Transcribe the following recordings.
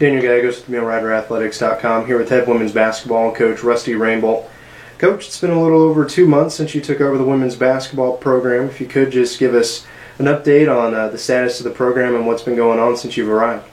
Daniel Gallegos with MailRiderAthletics.com here with head women's basketball coach Rusty Rainbolt. Coach, it's been a little over 2 months since you took over the women's basketball program. If you could just give us an update on the status of the program and what's been going on since you've arrived.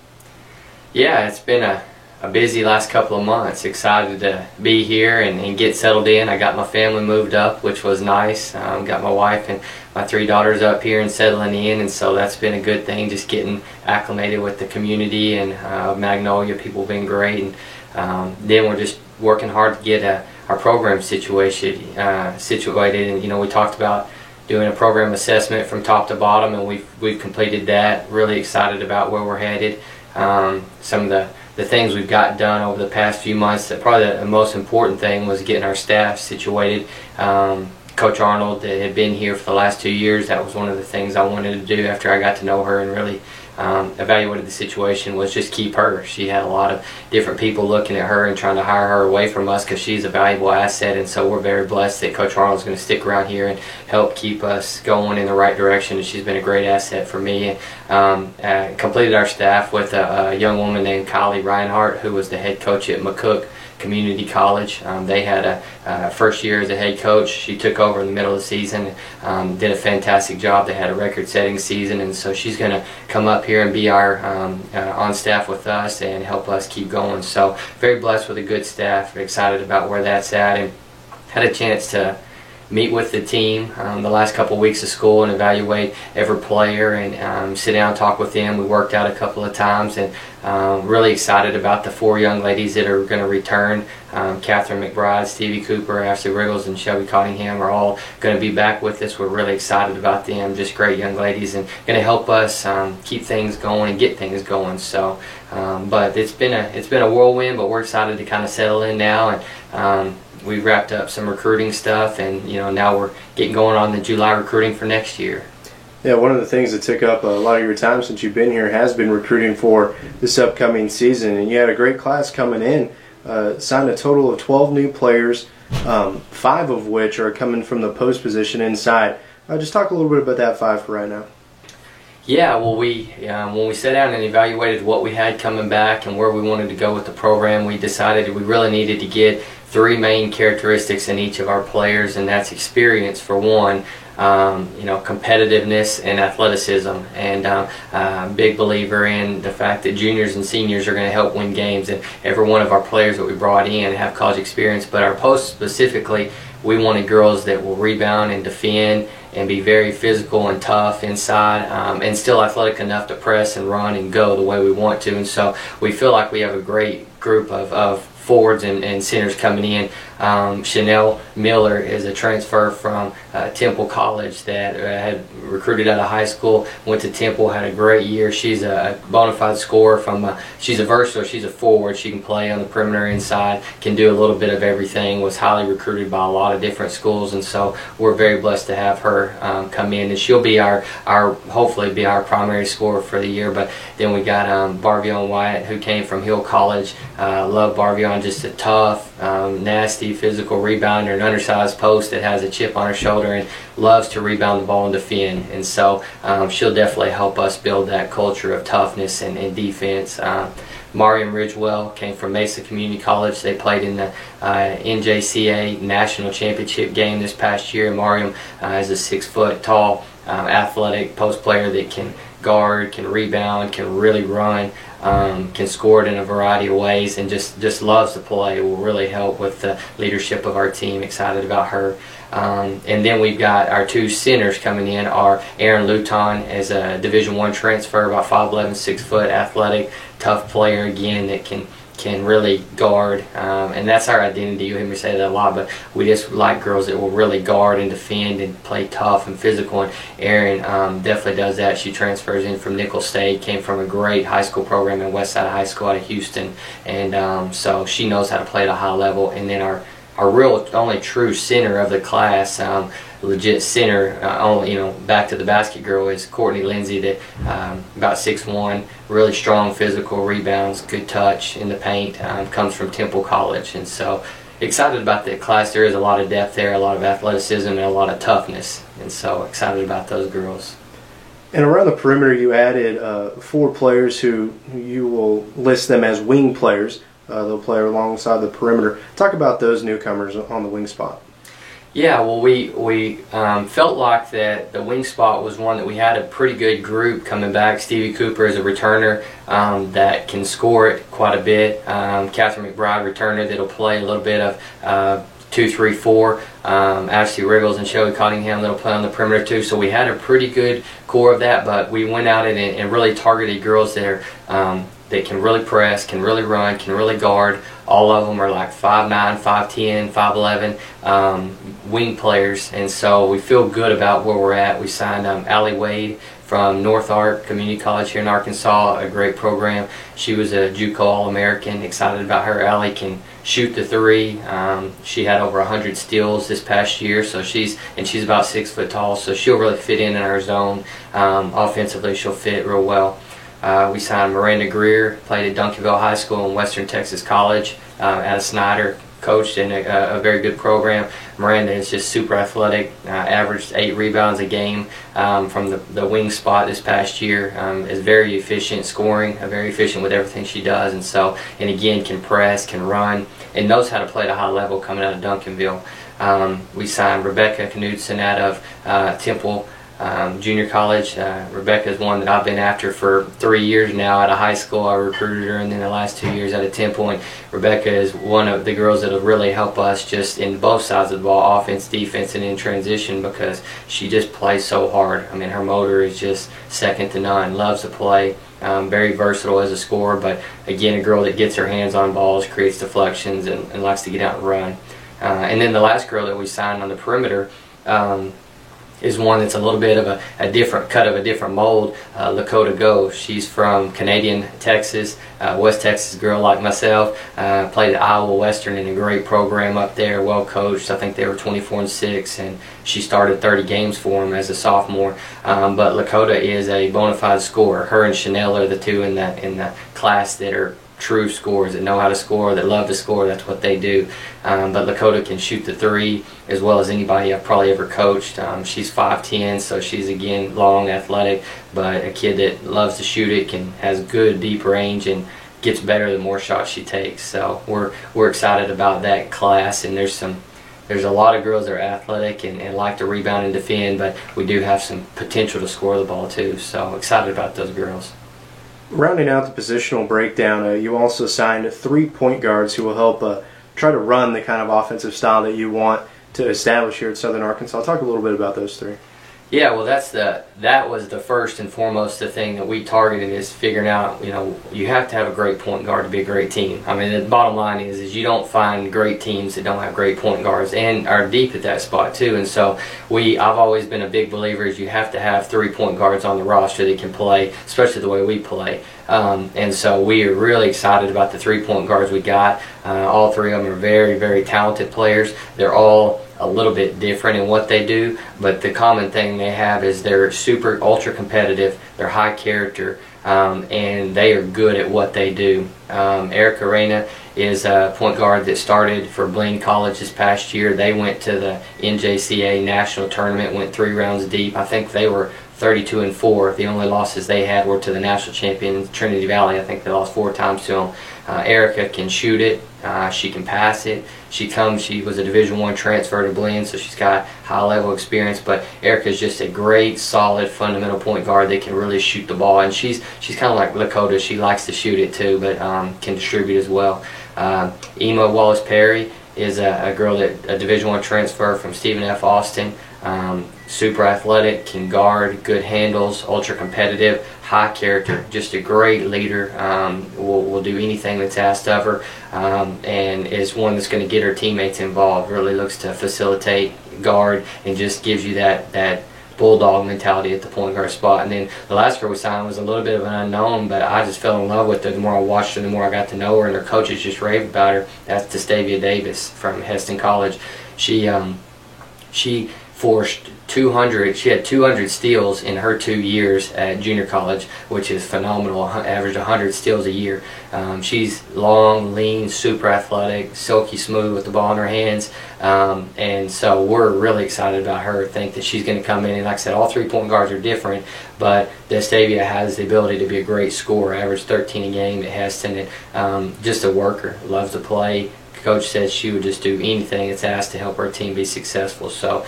Yeah, it's been a busy last couple of months. Excited to be here and get settled in. I got my family moved up, which was nice. Got my wife and my 3 daughters up here and settling in, and so that's been a good thing, just getting acclimated with the community and Magnolia. People been great, and then we're just working hard to get our program situated. And we talked about doing a program assessment from top to bottom, and we've completed that. Really excited about where we're headed. Some of the things we've got done over the past few months, that probably the most important thing was getting our staff situated. Coach Arnold that had been here for the last 2 years, that was one of the things I wanted to do after I got to know her and really evaluated the situation, was just keep her. She had a lot of different people looking at her and trying to hire her away from us because she's a valuable asset, and so we're very blessed that Coach Arnold's going to stick around here and help keep us going in the right direction, and she's been a great asset for me. And completed our staff with a young woman named Kylie Reinhardt, who was the head coach at McCook Community College. They had a first year as a head coach. She took over in the middle of the season, did a fantastic job. They had a record-setting season, and so she's going to come up here and be our on staff with us and help us keep going. So very blessed with a good staff. Excited about where that's at, and had a chance to meet with the team the last couple of weeks of school and evaluate every player and sit down and talk with them. We worked out a couple of times, and really excited about the 4 young ladies that are going to return. Catherine McBride, Stevie Cooper, Ashley Riggles, and Shelby Cottingham are all going to be back with us. We're really excited about them. Just great young ladies, and going to help us keep things going and get things going. So, but it's been a whirlwind, but we're excited to kind of settle in now, and we wrapped up some recruiting stuff, and now we're getting going on the July recruiting for next year. Yeah, one of the things that took up a lot of your time since you've been here has been recruiting for this upcoming season, and you had a great class coming in. Signed a total of 12 new players, 5 of which are coming from the post position inside. Just talk a little bit about that 5 for right now. Yeah, well, when we sat down and evaluated what we had coming back and where we wanted to go with the program, we decided we really needed to get 3 main characteristics in each of our players, and that's experience for one, competitiveness and athleticism, and big believer in the fact that juniors and seniors are going to help win games, and every one of our players that we brought in have college experience. But our post specifically, we wanted girls that will rebound and defend and be very physical and tough inside, and still athletic enough to press and run and go the way we want to. And so we feel like we have a great group of forwards and centers coming in. Chanel Miller is a transfer from Temple College that had recruited out of high school, went to Temple, had a great year. She's a bona fide scorer. She's a versatile, she's a forward. She can play on the perimeter inside, can do a little bit of everything, was highly recruited by a lot of different schools, and so we're very blessed to have her come in, and she'll be hopefully be our primary scorer for the year. But then we got Barvion Wyatt, who came from Hill College. Love Barvion, just a tough, nasty, physical rebounder, an undersized post that has a chip on her shoulder and loves to rebound the ball and defend. And so she'll definitely help us build that culture of toughness and defense. Mariam Ridgewell came from Mesa Community College. They played in the NJCA National Championship game this past year. Mariam is a 6-foot tall, athletic post player that can guard, can rebound, can really run, can score it in a variety of ways, and just loves to play. Will really help with the leadership of our team. Excited about her. And then we've got our 2 centers coming in. Are Aaron Luton as a Division I transfer, about 5'11", 6-foot, athletic, tough player again that can really guard, and that's our identity. You hear me say that a lot, but we just like girls that will really guard and defend and play tough and physical, and Erin definitely does that. She transfers in from Nicholls State, came from a great high school program at Westside High School out of Houston, and so she knows how to play at a high level. And then our real only true center of the class, legit center, back to the basket girl, is Courtney Lindsay, that about 6'1", really strong physical, rebounds, good touch in the paint, comes from Temple College. And so excited about the class. There is a lot of depth there, a lot of athleticism, and a lot of toughness, and so excited about those girls. And around the perimeter, you added 4 players who you will list them as wing players. They'll play alongside the perimeter. Talk about those newcomers on the wing spot. Yeah, well, we felt like that the wing spot was one that we had a pretty good group coming back. Stevie Cooper is a returner that can score it quite a bit. Catherine McBride, returner that'll play a little bit of 2, 3, 4. Ashley Riggles and Shelly Cottingham that'll play on the perimeter too. So we had a pretty good core of that, but we went out and really targeted girls there that can really press, can really run, can really guard. All of them are like 5'9", 5'10", 5'11", wing players, and so we feel good about where we're at. We signed Allie Wade from North Ark Community College here in Arkansas, a great program. She was a JUCO All-American. Excited about her. Allie can shoot the 3. She had over 100 steals this past year, so she's about 6 foot tall, so she'll really fit in our zone. Offensively, she'll fit real well. We signed Miranda Greer, played at Duncanville High School and Western Texas College out of Snyder, coached in a very good program. Miranda is just super athletic, averaged 8 rebounds a game from the wing spot this past year. Is very efficient scoring, very efficient with everything she does, and again can press, can run, and knows how to play at a high level coming out of Duncanville. We signed Rebecca Knudsen out of Temple Junior College. Rebecca is one that I've been after for 3 years now out of high school. I recruited her, and then the last 2 years out of Temple. And Rebecca is one of the girls that will really help us just in both sides of the ball, offense, defense, and in transition, because she just plays so hard. I mean, her motor is just second to none. Loves to play. Very versatile as a scorer, but again, a girl that gets her hands on balls, creates deflections, and likes to get out and run. And then the last girl that we signed on the perimeter is one that's a little bit of a different cut of a different mold, Lakota Go. She's from Canadian Texas, West Texas girl like myself. Played at Iowa Western in a great program up there, well coached. I think they were 24-6, and she started 30 games for them as a sophomore. But Lakota is a bona fide scorer. Her and Chanel are the two in the class that are true scorers, that know how to score, that love to score. That's what they do. But Lakota can shoot the 3 as well as anybody I've probably ever coached. She's 5'10", so she's again long, athletic, but a kid that loves to shoot it, has good deep range, and gets better the more shots she takes. So we're excited about that class, and there's a lot of girls that are athletic and like to rebound and defend, but we do have some potential to score the ball too. So excited about those girls. Rounding out the positional breakdown, you also signed 3 point guards who will help try to run the kind of offensive style that you want to establish here at Southern Arkansas. Talk a little bit about those 3. Yeah, well, that was the first and foremost the thing that we targeted, is figuring out, you have to have a great point guard to be a great team. I mean, the bottom line is you don't find great teams that don't have great point guards and are deep at that spot too. And so I've always been a big believer is you have to have 3 point guards on the roster that can play, especially the way we play. And so we are really excited about the 3 point guards we got. All 3 of them are very, very talented players. They're all a little bit different in what they do, but the common thing they have is they're super ultra competitive, they're high character, and they are good at what they do. Erica Reyna is a point guard that started for Blaine College this past year. They went to the NJCA national tournament, went 3 rounds deep. I think they were 32-4. The only losses they had were to the national champion Trinity Valley. I think they lost 4 times to them. Erica can shoot it. She can pass it. She was a Division I transfer to Blaine, so she's got high level experience. But Erica's just a great, solid, fundamental point guard that can really shoot the ball. And she's kind of like Lakota. She likes to shoot it too, but can distribute as well. Ema Wallace Perry is a girl that a Division I transfer from Stephen F. Austin. Super athletic, can guard, good handles, ultra competitive, high character, just a great leader. Will do anything that's asked of her, and is one that's going to get her teammates involved. Really looks to facilitate, guard, and just gives you that bulldog mentality at the point guard spot. And then the last girl we signed was a little bit of an unknown, but I just fell in love with her. The more I watched her, the more I got to know her, and her coaches just raved about her. That's Destavia Davis from Heston College. She forced She had 200 steals in her 2 years at junior college, which is phenomenal. Averaged 100 steals a year. She's long, lean, super athletic, silky smooth with the ball in her hands, and so we're really excited about her. Think that she's going to come in, and like I said, all 3 point guards are different, but Destavia has the ability to be a great scorer. Averaged 13 a game at Heston, and just a worker, loves to play. Coach says she would just do anything that's asked to help our team be successful. So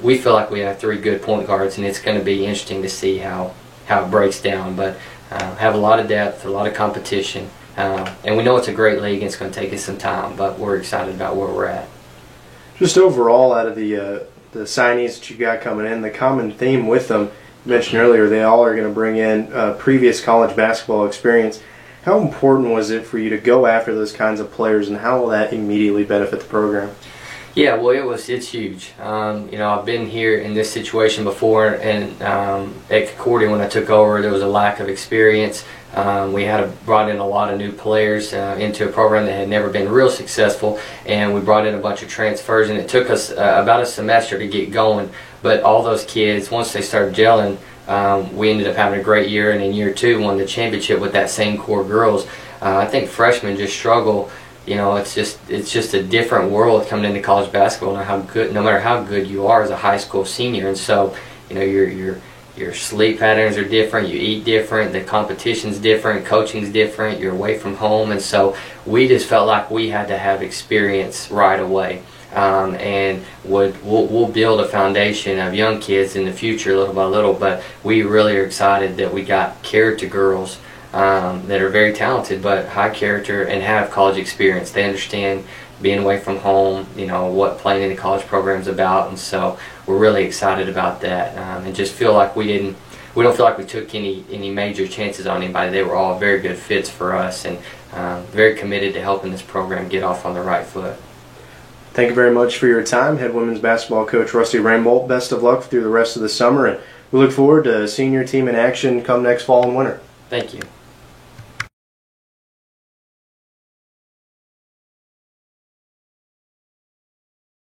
we feel like we have 3 good point guards, and it's going to be interesting to see how it breaks down. But have a lot of depth, a lot of competition, and we know it's a great league, and it's going to take us some time, but we're excited about where we're at. Just overall, out of the signees that you got coming in, the common theme with them, you mentioned earlier, they all are going to bring in previous college basketball experience. How important was it for you to go after those kinds of players, and how will that immediately benefit the program? Yeah, well, it's huge. I've been here in this situation before, and at Concordia when I took over, there was a lack of experience. We had brought in a lot of new players into a program that had never been real successful, and we brought in a bunch of transfers, and it took us about a semester to get going. But all those kids, once they started gelling, we ended up having a great year, and in year 2 won the championship with that same core girls. I think freshmen just struggle. It's just a different world coming into college basketball. No matter how good you are as a high school senior, and so your sleep patterns are different, you eat different, the competition's different, coaching's different, you're away from home, and so we just felt like we had to have experience right away. And we'll build a foundation of young kids in the future little by little, but we really are excited that we got character girls that are very talented but high character and have college experience. They understand being away from home, what playing in the college program is about, and so we're really excited about that, and just feel like we don't feel like we took any major chances on anybody. They were all very good fits for us, and very committed to helping this program get off on the right foot. Thank you very much for your time, head women's basketball coach Rusty Rainbolt. Best of luck through the rest of the summer, and we look forward to seeing your team in action come next fall and winter. Thank you.